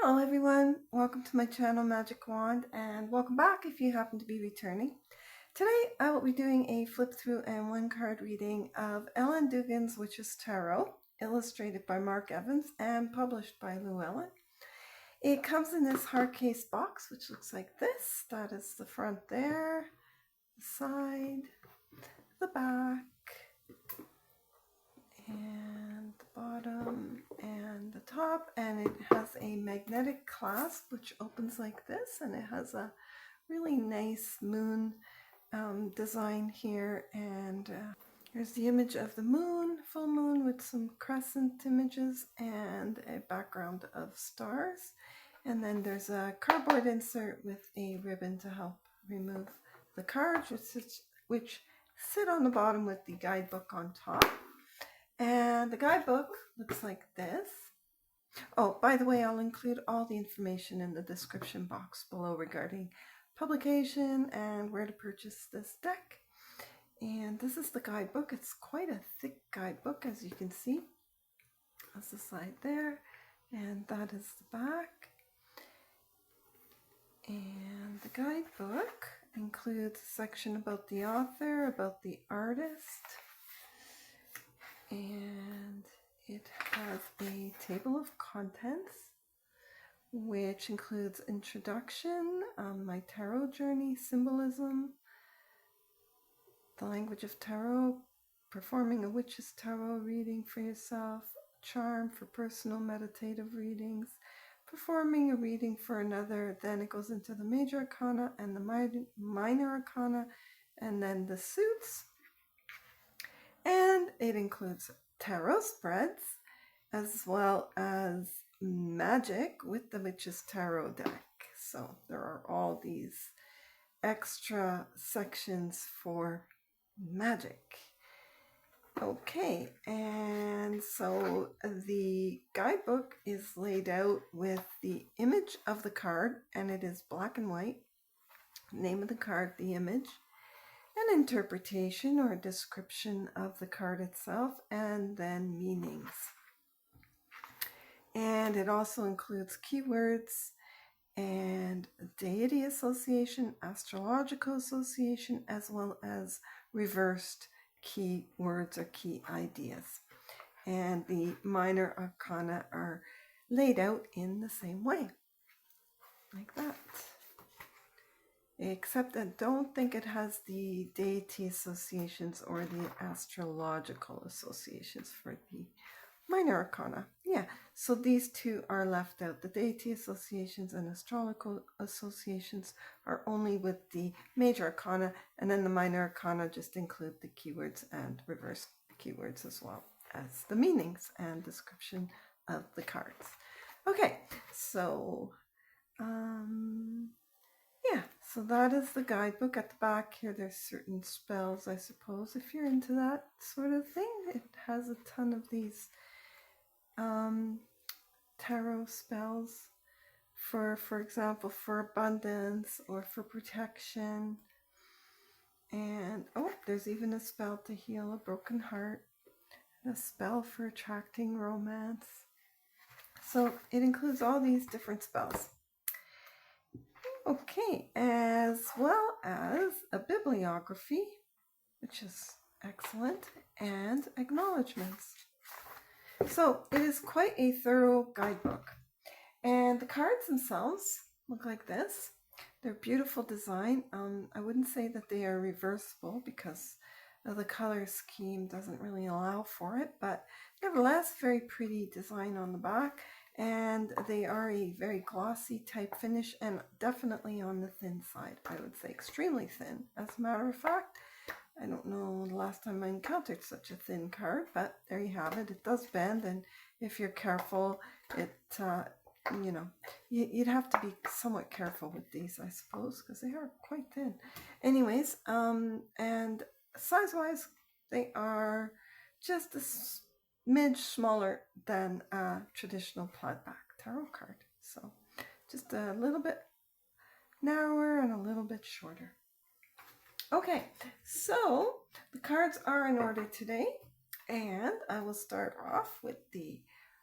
Hello everyone, welcome to my channel Magic Wand, and welcome back if you happen to be returning. Today I will be doing a flip through and one card reading of Ellen Dugan's Witch's Tarot, illustrated by Mark Evans and published by Llewellyn. It comes in this hard case box which looks like this. That is the front there, the side, the back, and the bottom and the top, and it has a magnetic clasp which opens like this, and it has a really nice moon design here, and here's the image of the moon, full moon, with some crescent images and a background of stars, and then there's a cardboard insert with a ribbon to help remove the cards, which sit on the bottom with the guidebook on top. And the guidebook looks like this. Oh, by the way, I'll include all the information in the description box below regarding publication and where to purchase this deck. And this is the guidebook. It's quite a thick guidebook, as you can see. That's the side there, and that is the back. And the guidebook includes a section about the author, about the artist, and it has a table of contents which includes introduction, my tarot journey, symbolism, the language of tarot, performing a witch's tarot reading for yourself, charm for personal meditative readings, performing a reading for another. Then it goes into the major arcana and the minor arcana, and then the suits. And it includes tarot spreads as well as magic with the Witch's Tarot deck. So there are all these extra sections for magic. Okay, and so the guidebook is laid out with the image of the card, and it is black and white. Name of the card, the image, an interpretation or description of the card itself, and then meanings. And it also includes keywords and deity association, astrological association, as well as reversed keywords or key ideas. And the minor arcana are laid out in the same way, like that. Except I don't think it has the deity associations or the astrological associations for the minor arcana. Yeah, so these two are left out. The deity associations and astrological associations are only with the major arcana, and then the minor arcana just include the keywords and reverse keywords as well as the meanings and description of the cards. Okay, so yeah, so that is the guidebook. At the back here, there's certain spells, I suppose, if you're into that sort of thing. It has a ton of these tarot spells for example, for abundance or for protection. And oh, there's even a spell to heal a broken heart, and a spell for attracting romance. So it includes all these different spells. Okay, as well as a bibliography, which is excellent, and acknowledgements. So it is quite a thorough guidebook. And the cards themselves look like this. They're beautiful design. I wouldn't say that they are reversible because the color scheme doesn't really allow for it, but nevertheless, very pretty design on the back. And they are a very glossy type finish, and definitely on the thin side. I would say extremely thin. As a matter of fact, I don't know the last time I encountered such a thin card, but there you have it. It does bend, and if you're careful, it you know, you'd have to be somewhat careful with these, I suppose, because they are quite thin. Anyways, and size-wise, they are just a smidge smaller than a traditional plaid back tarot card. So just a little bit narrower and a little bit shorter. Okay, so the cards are in order today, and I will start off with the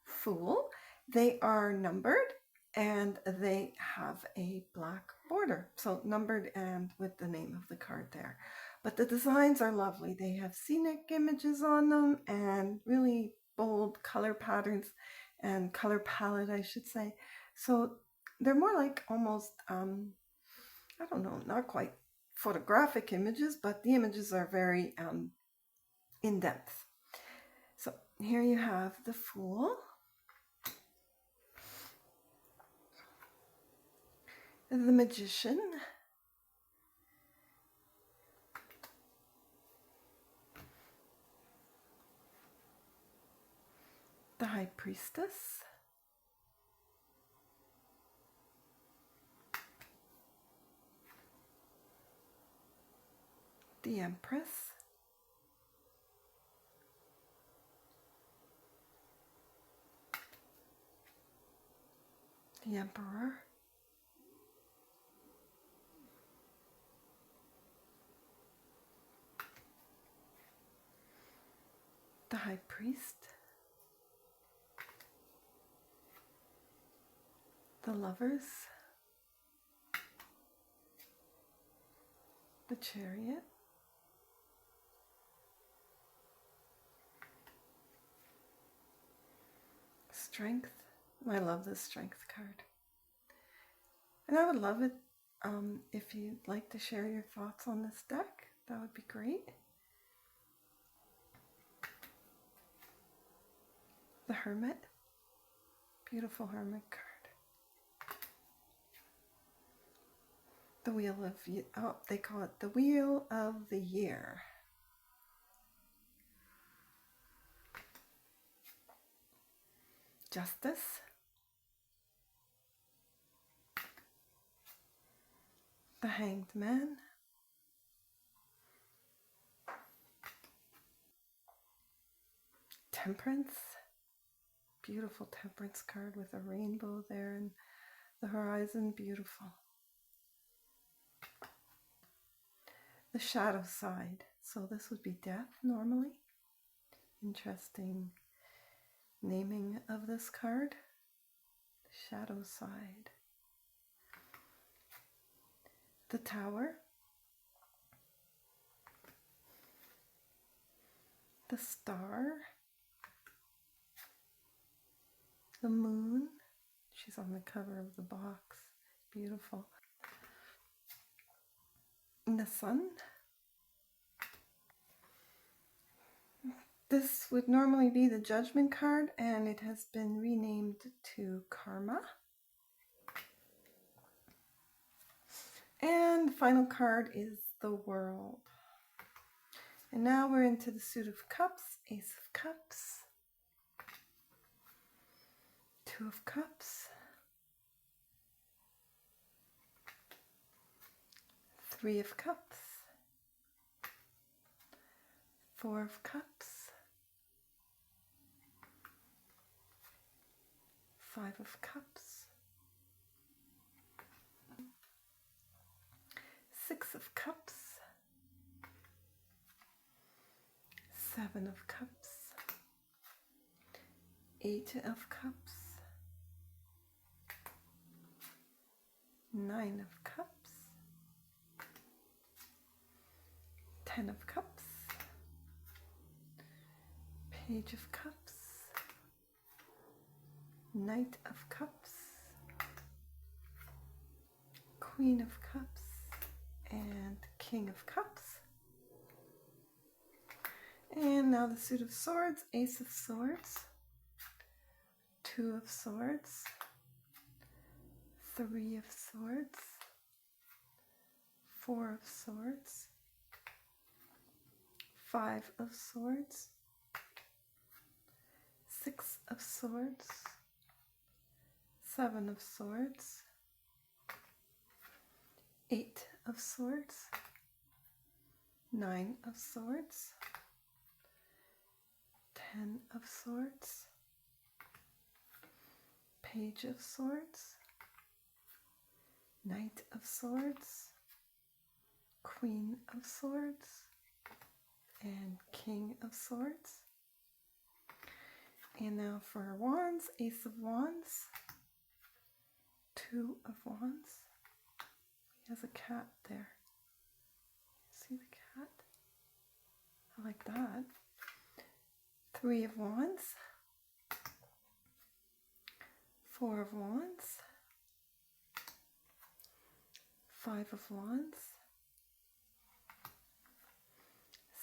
Fool. They are numbered, and they have a black border, so numbered and with the name of the card there. But the designs are lovely. They have scenic images on them and really bold color patterns and color palette, I should say. So they're more like almost, I don't know, not quite photographic images, but the images are very in depth. So here you have the Fool, the Magician, the High Priestess, the Empress, the Emperor, the High Priest, the Lovers, the Chariot, Strength. I love this Strength card. And I would love it if you'd like to share your thoughts on this deck. That would be great. The Hermit. Beautiful Hermit card. The Wheel of, oh, they call it the Wheel of the Year. Justice. The Hanged Man. Temperance. Beautiful Temperance card with a rainbow there and the horizon. Beautiful. The Shadow Side. So this would be Death normally. Interesting naming of this card. The Shadow Side. The Tower. The Star. The Moon. She's on the cover of the box. Beautiful. And the Sun. This would normally be the Judgment card, and it has been renamed to Karma. And the final card is the World. And now we're into the Suit of Cups, Ace of Cups, Two of Cups, Three of Cups, Four of Cups, Five of Cups, Six of Cups, Seven of Cups, Eight of Cups, Nine of Cups, Ten of Cups, Page of Cups, Knight of Cups, Queen of Cups, and King of Cups. And now the Suit of Swords, Ace of Swords, Two of Swords, Three of Swords, Four of Swords, Five of Swords, Six of Swords, Seven of Swords, Eight of Swords, Nine of Swords, 10 of Swords, Page of Swords, Knight of Swords, Queen of Swords, and King of Swords. And now for our wands, Ace of Wands, Two of Wands. He has a cat there. See the cat? I like that. Three of Wands. Four of Wands. Five of Wands.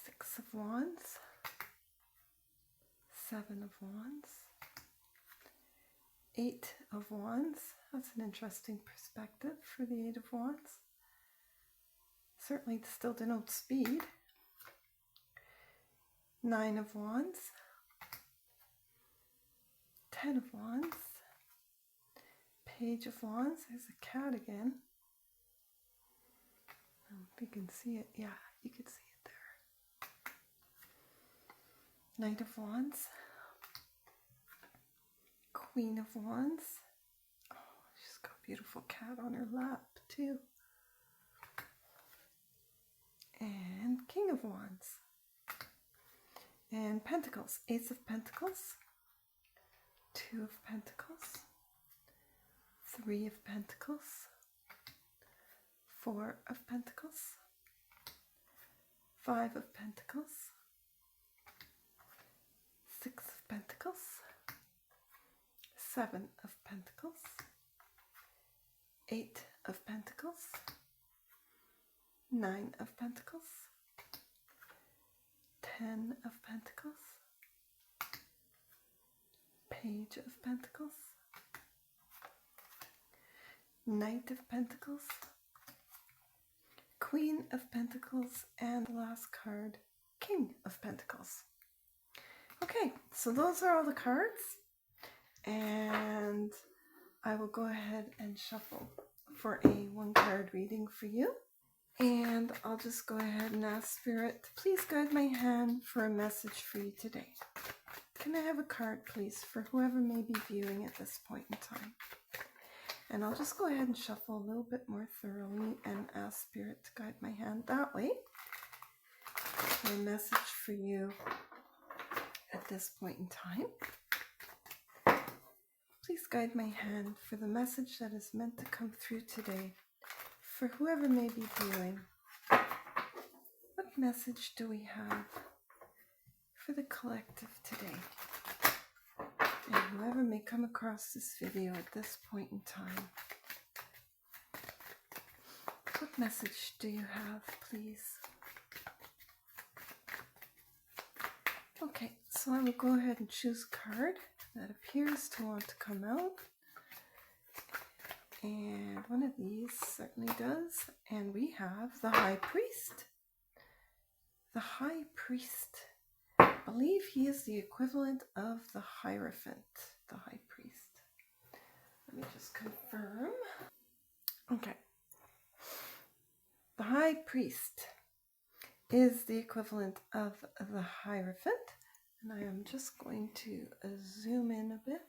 Six of Wands. Seven of Wands. Eight of Wands. That's an interesting perspective for the Eight of Wands. Certainly still denotes speed. Nine of Wands. 10 of Wands. Page of Wands. There's a cat again. I don't know if you can see it. Yeah, you can see it there. Knight of Wands. Queen of Wands. Oh, she's got a beautiful cat on her lap too. And King of Wands. And Pentacles. Ace of Pentacles. Two of Pentacles. Three of Pentacles. Four of Pentacles. Five of Pentacles. Six of Pentacles. Seven of Pentacles. Eight of Pentacles. Nine of Pentacles. 10 of Pentacles. Page of Pentacles. Knight of Pentacles. Queen of Pentacles, and the last card, King of Pentacles. Okay, so those are all the cards, and I will go ahead and shuffle for a one-card reading for you. And I'll just go ahead and ask Spirit to please guide my hand for a message for you today. Can I have a card, please, for whoever may be viewing at this point in time? And I'll just go ahead and shuffle a little bit more thoroughly and ask Spirit to guide my hand that way. For a message for you at this point in time. Please guide my hand for the message that is meant to come through today. For whoever may be viewing, what message do we have for the collective today? And whoever may come across this video at this point in time, what message do you have, please? Okay, so I will go ahead and choose a card that appears to want to come out. And one of these certainly does. And we have the High Priest. The High Priest. I believe he is the equivalent of the Hierophant, the High Priest. Let me just confirm. Okay. The High Priest is the equivalent of the Hierophant. And I am just going to zoom in a bit.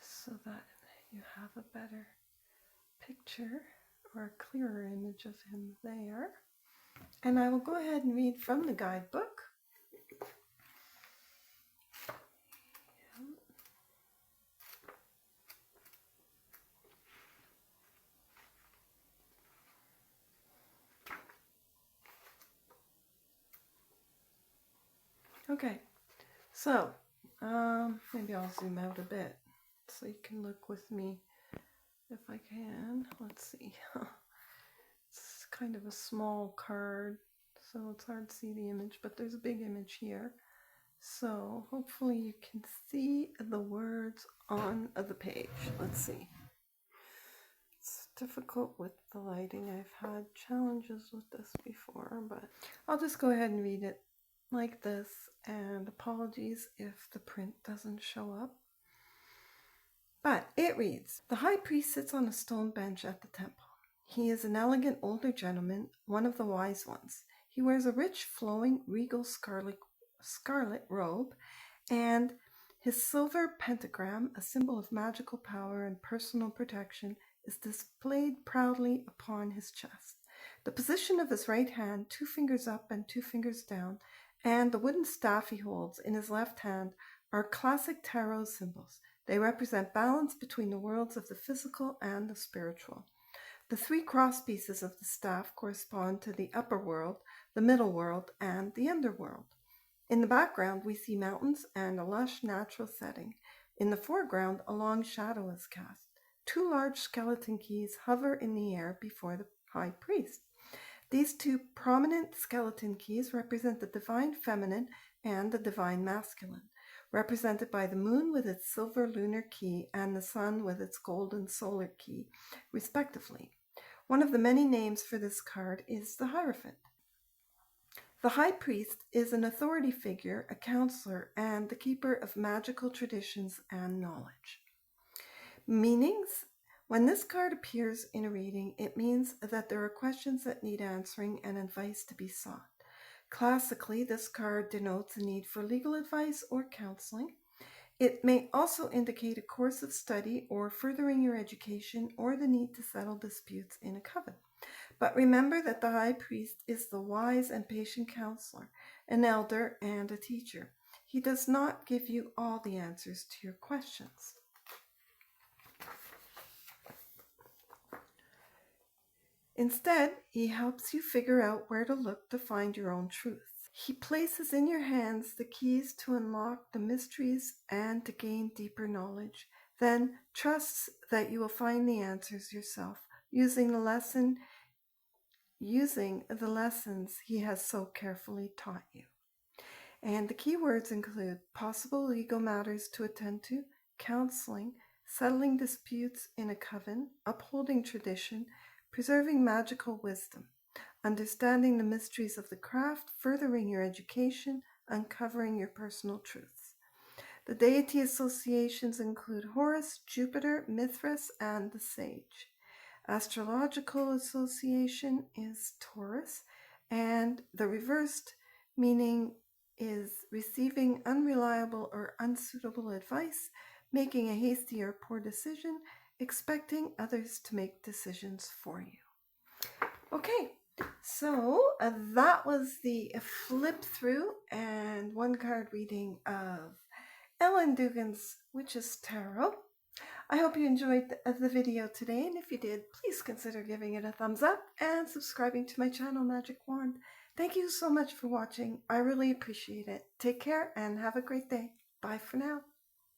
So that you have a better picture or a clearer image of him there. And I will go ahead and read from the guidebook. Okay, so maybe I'll zoom out a bit so you can look with me if I can. Let's see. It's kind of a small card, so it's hard to see the image, but there's a big image here. So hopefully you can see the words on the page. Let's see. It's difficult with the lighting. I've had challenges with this before, but I'll just go ahead and read it like this, and apologies if the print doesn't show up. But it reads, the High Priest sits on a stone bench at the temple. He is an elegant older gentleman, one of the wise ones. He wears a rich, flowing, regal scarlet robe, and his silver pentagram, a symbol of magical power and personal protection, is displayed proudly upon his chest. The position of his right hand, 2 fingers up and 2 fingers down, and the wooden staff he holds in his left hand are classic tarot symbols. They represent balance between the worlds of the physical and the spiritual. The three cross pieces of the staff correspond to the upper world, the middle world, and the underworld. In the background, we see mountains and a lush natural setting. In the foreground, a long shadow is cast. Two large skeleton keys hover in the air before the high priest. These two prominent skeleton keys represent the divine feminine and the divine masculine, represented by the moon with its silver lunar key and the sun with its golden solar key, respectively. One of the many names for this card is the Hierophant. The high priest is an authority figure, a counselor, and the keeper of magical traditions and knowledge. Meanings: when this card appears in a reading, it means that there are questions that need answering and advice to be sought. Classically, this card denotes a need for legal advice or counseling. It may also indicate a course of study or furthering your education or the need to settle disputes in a coven. But remember that the high priest is the wise and patient counselor, an elder and a teacher. He does not give you all the answers to your questions. Instead, he helps you figure out where to look to find your own truth. He places in your hands the keys to unlock the mysteries and to gain deeper knowledge, then trusts that you will find the answers yourself, using the lessons he has so carefully taught you. And the key words include possible legal matters to attend to, counseling, settling disputes in a coven, upholding tradition, preserving magical wisdom, understanding the mysteries of the craft, furthering your education, uncovering your personal truths. The deity associations include Horus, Jupiter, Mithras, and the Sage. Astrological association is Taurus, and the reversed meaning is receiving unreliable or unsuitable advice, making a hasty or poor decision, expecting others to make decisions for you. Okay, so that was the flip through and one card reading of Llewellyn Dugan's Witch's Tarot. I hope you enjoyed the video today, and if you did, please consider giving it a thumbs up and subscribing to my channel, Magic Wand. Thank you so much for watching. I really appreciate it. Take care and have a great day. Bye for now.